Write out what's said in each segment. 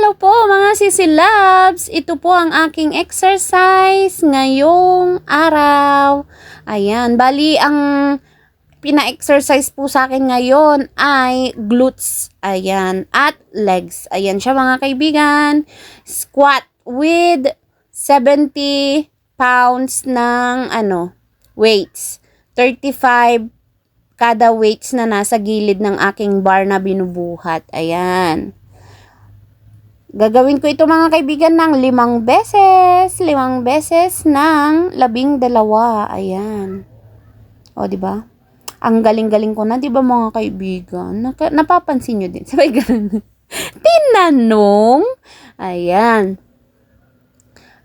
Hello po mga sisilabs! Ito po ang aking exercise ngayong araw. Ayan, bali ang pina-exercise po sa akin ngayon ay glutes. Ayan, at legs. Ayan siya mga kaibigan. Squat with 70 pounds ng weights. 35 kada weights na nasa gilid ng aking bar na binubuhat. Ayan. Gagawin ko ito mga kaibigan ng 5 beses. 5 beses ng 12. Ayan. O, diba? Ang galing-galing ko na, diba mga kaibigan? Napapansin nyo din. Sabay ganun. Tinanong. Ayan.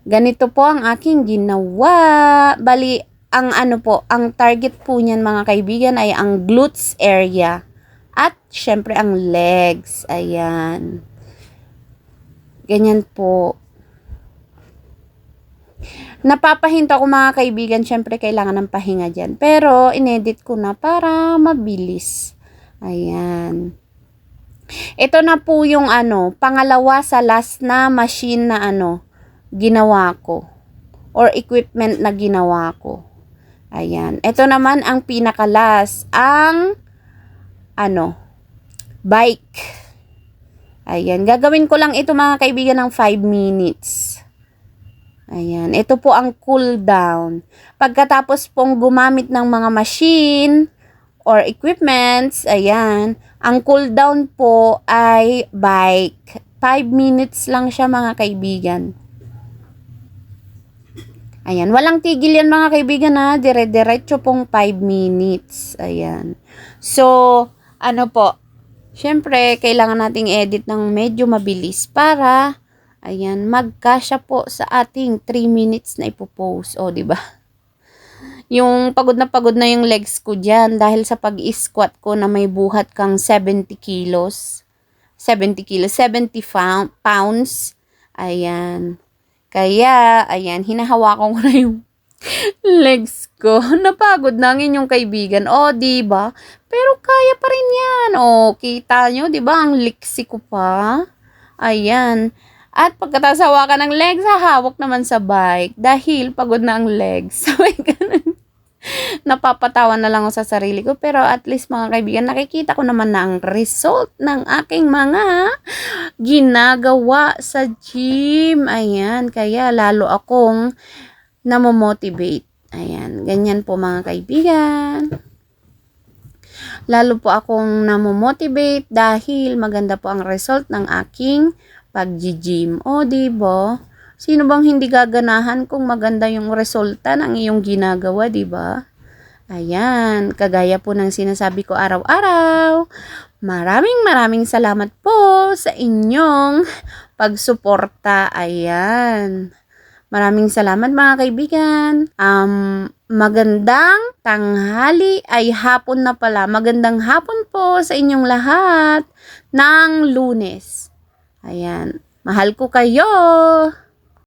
Ganito po ang aking ginawa. Bali, ang ang target po niyan mga kaibigan ay ang glutes area. At, syempre, ang legs. Ayan. Ganyan po. Napapahinto ako mga kaibigan. Syempre, kailangan ng pahinga dyan. Pero, inedit ko na para mabilis. Ayan. Ito na po yung pangalawa sa last na machine na ginawa ko. Or equipment na ginawa ko. Ayan. Ito naman ang pinakalas. Ang bike. Ayan, gagawin ko lang ito mga kaibigan ng 5 minutes. Ayan, ito po ang cool down. Pagkatapos pong gumamit ng mga machine or equipments, ayan, ang cool down po ay bike. 5 minutes lang siya mga kaibigan. Ayan, walang tigil yan mga kaibigan ha, dire-diretso pong 5 minutes. Ayan. So, syempre, kailangan nating edit ng medyo mabilis para, ayan, magkasya po sa ating 3 minutes na ipopost. O, diba? Yung pagod na yung legs ko dyan dahil sa pag-squat ko na may buhat kang 70 kilos. 70 pounds. Ayan. Kaya, ayan, hinahawakan ko na yung legs ko. Napagod na ang inyong kaibigan. O, diba? Pero kaya pa rin yan. O, kita nyo, diba? Ang liksi ko pa. Ayan. At pagkatapos hawakan ng legs, hahawak naman sa bike. Dahil pagod na ang legs. Sabay ganun. Napapatawa na lang ako sa sarili ko. Pero at least mga kaibigan, nakikita ko naman na ang result ng aking mga ginagawa sa gym. Ayan. Kaya lalo akong namomotivate. Ayan, ganyan po mga kaibigan. Lalo po akong namomotivate dahil maganda po ang result ng aking pag-gym. O, diba? Sino bang hindi gaganahan kung maganda yung resulta ng iyong ginagawa, diba? Ayan, kagaya po ng sinasabi ko araw-araw. Maraming salamat po sa inyong pagsuporta. Ayan. Maraming salamat mga kaibigan. Magandang tanghali ay hapon na pala. Magandang hapon po sa inyong lahat ng Lunes. Ayan. Mahal ko kayo.